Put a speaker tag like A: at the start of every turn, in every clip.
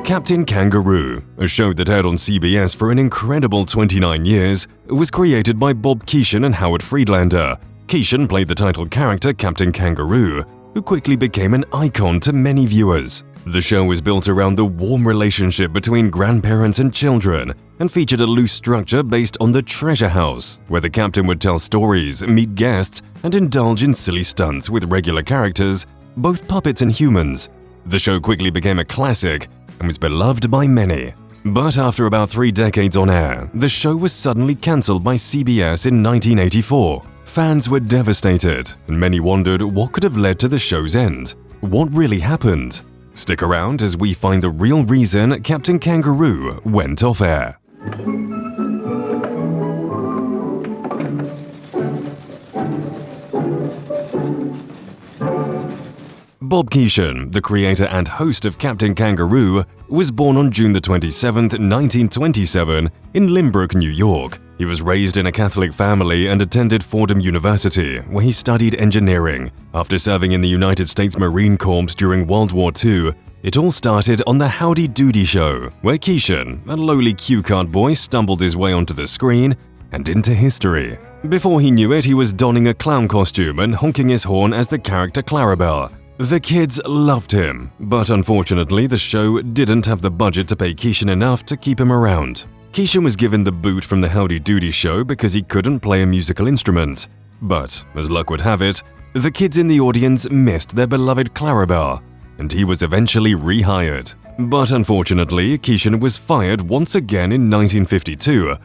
A: Captain Kangaroo, a show that aired on CBS for an incredible 29 years, was created by Bob Keeshan and Howard Friedlander. Keeshan played the title character Captain Kangaroo, who quickly became an icon to many viewers. The show was built around the warm relationship between grandparents and children, and featured a loose structure based on the treasure house, where the captain would tell stories, meet guests, and indulge in silly stunts with regular characters, both puppets and humans. The show quickly became a classic and was beloved by many. But after about 3 decades on air, the show was suddenly cancelled by CBS in 1984. Fans were devastated, and many wondered what could have led to the show's end. What really happened? Stick around as we find the real reason Captain Kangaroo went off air. Bob Keeshan, the creator and host of Captain Kangaroo, was born on June 27, 1927, in Lynbrook, New York. He was raised in a Catholic family and attended Fordham University, where he studied engineering. After serving in the United States Marine Corps during World War II, it all started on the Howdy Doody show, where Keeshan, a lowly cue card boy, stumbled his way onto the screen and into history. Before he knew it, he was donning a clown costume and honking his horn as the character Clarabelle. The kids loved him, but unfortunately the show didn't have the budget to pay Keeshan enough to keep him around. Keeshan was given the boot from the Howdy Doody show because he couldn't play a musical instrument. But, as luck would have it, the kids in the audience missed their beloved Clarabelle, and he was eventually rehired. But unfortunately, Keeshan was fired once again in 1952.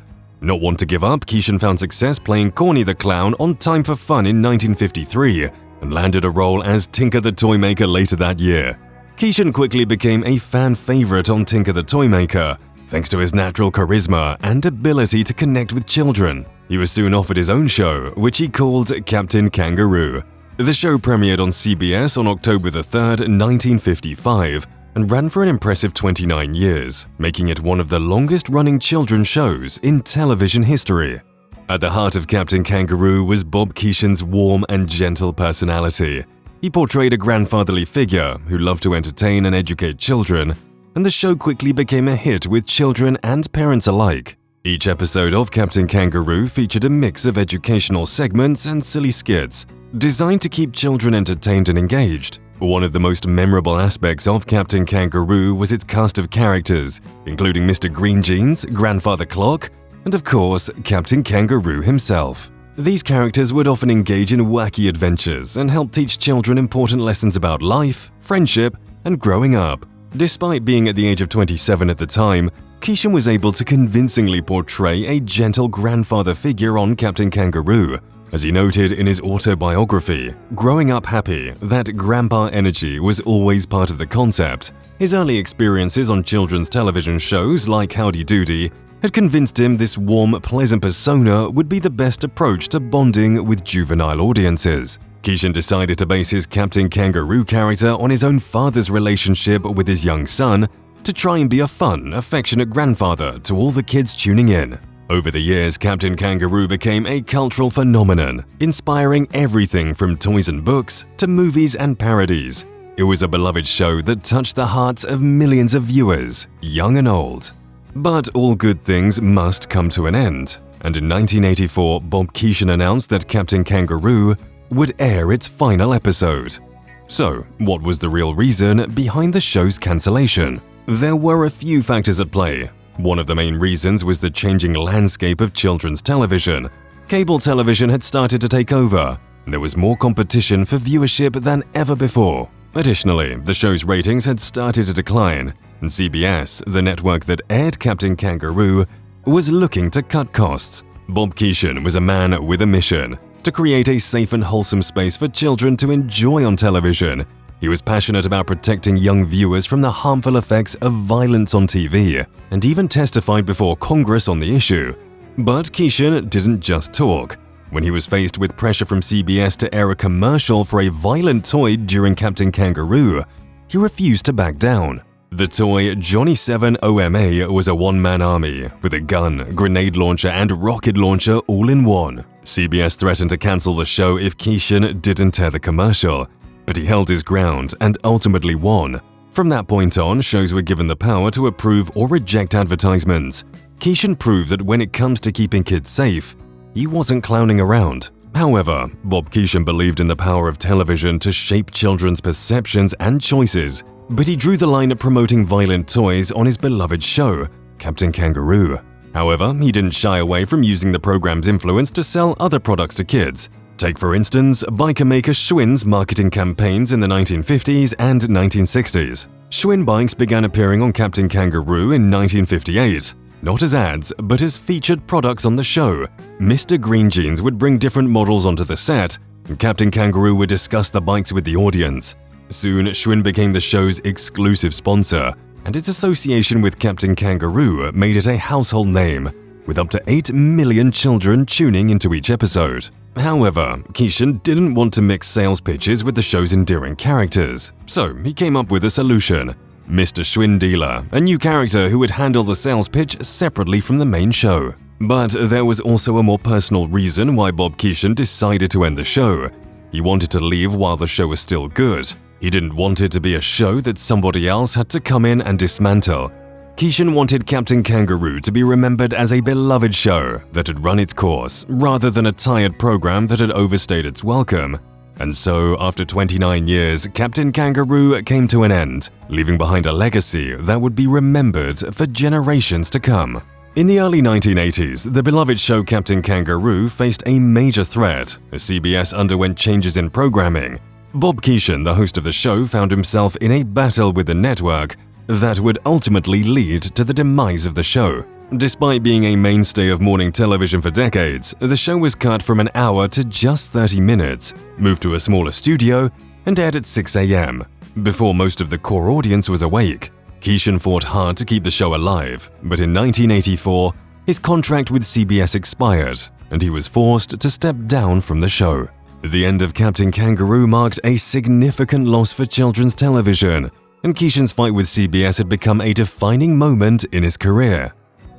A: Not one to give up, Keeshan found success playing Corny the Clown on Time for Fun in 1953, and landed a role as Tinker the Toymaker later that year. Keeshan quickly became a fan favorite on Tinker the Toymaker, thanks to his natural charisma and ability to connect with children. He was soon offered his own show, which he called Captain Kangaroo. The show premiered on CBS on October 3, 1955, and ran for an impressive 29 years, making it one of the longest-running children's shows in television history. At the heart of Captain Kangaroo was Bob Keeshan's warm and gentle personality. He portrayed a grandfatherly figure who loved to entertain and educate children, and the show quickly became a hit with children and parents alike. Each episode of Captain Kangaroo featured a mix of educational segments and silly skits, designed to keep children entertained and engaged. One of the most memorable aspects of Captain Kangaroo was its cast of characters, including Mr. Green Jeans, Grandfather Clock, and of course, Captain Kangaroo himself. These characters would often engage in wacky adventures and help teach children important lessons about life, friendship, and growing up. Despite being at the age of 27 at the time, Keeshan was able to convincingly portray a gentle grandfather figure on Captain Kangaroo. As he noted in his autobiography, Growing Up Happy, that grandpa energy was always part of the concept. His early experiences on children's television shows like Howdy Doody had convinced him this warm, pleasant persona would be the best approach to bonding with juvenile audiences. Keeshan decided to base his Captain Kangaroo character on his own father's relationship with his young son to try and be a fun, affectionate grandfather to all the kids tuning in. Over the years, Captain Kangaroo became a cultural phenomenon, inspiring everything from toys and books to movies and parodies. It was a beloved show that touched the hearts of millions of viewers, young and old. But all good things must come to an end, and in 1984, Bob Keeshan announced that Captain Kangaroo would air its final episode. So, what was the real reason behind the show's cancellation? There were a few factors at play. One of the main reasons was the changing landscape of children's television. Cable television had started to take over, and there was more competition for viewership than ever before. Additionally, the show's ratings had started to decline, and CBS, the network that aired Captain Kangaroo, was looking to cut costs. Bob Keeshan was a man with a mission: to create a safe and wholesome space for children to enjoy on television. He was passionate about protecting young viewers from the harmful effects of violence on TV, and even testified before Congress on the issue. But Keeshan didn't just talk. When he was faced with pressure from CBS to air a commercial for a violent toy during Captain Kangaroo, he refused to back down. The toy Johnny 7 OMA was a one-man army with a gun, grenade launcher, and rocket launcher all in one. CBS threatened to cancel the show if Keeshan didn't air the commercial, but he held his ground and ultimately won. From that point on, shows were given the power to approve or reject advertisements. Keeshan proved that when it comes to keeping kids safe, he wasn't clowning around. However, Bob Keeshan believed in the power of television to shape children's perceptions and choices, but he drew the line at promoting violent toys on his beloved show, Captain Kangaroo. However, he didn't shy away from using the program's influence to sell other products to kids. Take, for instance, biker maker Schwinn's marketing campaigns in the 1950s and 1960s. Schwinn bikes began appearing on Captain Kangaroo in 1958. Not as ads, but as featured products on the show. Mr. Green Jeans would bring different models onto the set, and Captain Kangaroo would discuss the bikes with the audience. Soon, Schwinn became the show's exclusive sponsor, and its association with Captain Kangaroo made it a household name, with up to 8 million children tuning into each episode. However, Keeshan didn't want to mix sales pitches with the show's endearing characters, so he came up with a solution. Mr. Schwinn Dealer, a new character who would handle the sales pitch separately from the main show. But there was also a more personal reason why Bob Keeshan decided to end the show. He wanted to leave while the show was still good. He didn't want it to be a show that somebody else had to come in and dismantle. Keeshan wanted Captain Kangaroo to be remembered as a beloved show that had run its course, rather than a tired program that had overstayed its welcome. And so, after 29 years, Captain Kangaroo came to an end, leaving behind a legacy that would be remembered for generations to come. In the early 1980s, the beloved show Captain Kangaroo faced a major threat as CBS underwent changes in programming. Bob Keeshan, the host of the show, found himself in a battle with the network that would ultimately lead to the demise of the show. Despite being a mainstay of morning television for decades, the show was cut from an hour to just 30 minutes, moved to a smaller studio, and aired at 6 a.m. before most of the core audience was awake. Keeshan fought hard to keep the show alive, but in 1984, his contract with CBS expired, and he was forced to step down from the show. The end of Captain Kangaroo marked a significant loss for children's television, and Keeshan's fight with CBS had become a defining moment in his career.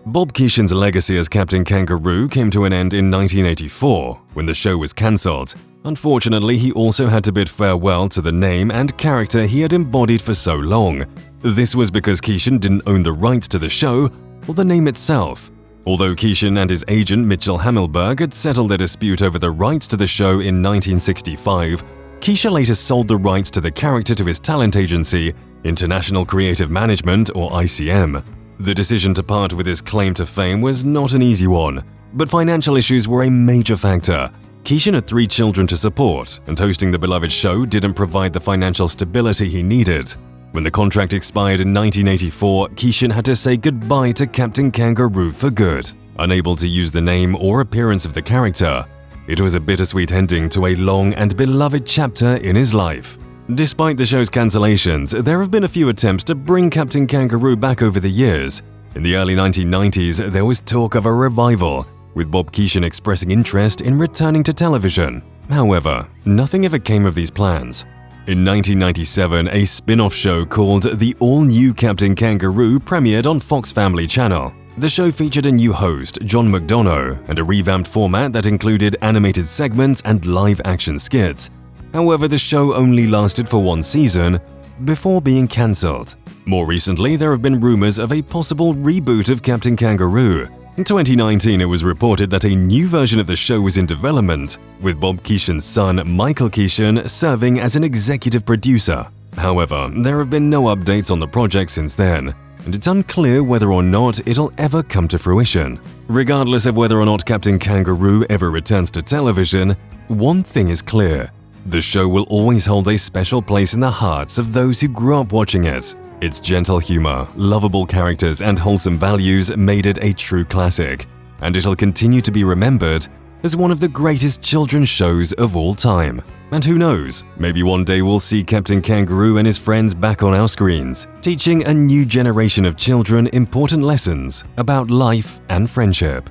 A: Bob Keeshan's legacy as Captain Kangaroo came to an end in 1984, when the show was cancelled. Unfortunately, he also had to bid farewell to the name and character he had embodied for so long. This was because Keeshan didn't own the rights to the show or the name itself. Although Keeshan and his agent Mitchell Hammelberg had settled their dispute over the rights to the show in 1965, Keeshan later sold the rights to the character to his talent agency, International Creative Management or ICM. The decision to part with his claim to fame was not an easy one, but financial issues were a major factor. Keeshan had 3 children to support, and hosting the beloved show didn't provide the financial stability he needed. When the contract expired in 1984, Keeshan had to say goodbye to Captain Kangaroo for good. Unable to use the name or appearance of the character, it was a bittersweet ending to a long and beloved chapter in his life. Despite the show's cancellations, there have been a few attempts to bring Captain Kangaroo back over the years. In the early 1990s, there was talk of a revival, with Bob Keeshan expressing interest in returning to television. However, nothing ever came of these plans. In 1997, a spin-off show called The All-New Captain Kangaroo premiered on Fox Family Channel. The show featured a new host, John McDonough, and a revamped format that included animated segments and live-action skits. However, the show only lasted for 1 season before being cancelled. More recently, there have been rumors of a possible reboot of Captain Kangaroo. In 2019, it was reported that a new version of the show was in development, with Bob Keeshan's son, Michael Keeshan, serving as an executive producer. However, there have been no updates on the project since then, and it's unclear whether or not it'll ever come to fruition. Regardless of whether or not Captain Kangaroo ever returns to television, one thing is clear. The show will always hold a special place in the hearts of those who grew up watching it. Its gentle humor, lovable characters, and wholesome values made it a true classic, and it'll continue to be remembered as one of the greatest children's shows of all time. And who knows, maybe one day we'll see Captain Kangaroo and his friends back on our screens, teaching a new generation of children important lessons about life and friendship.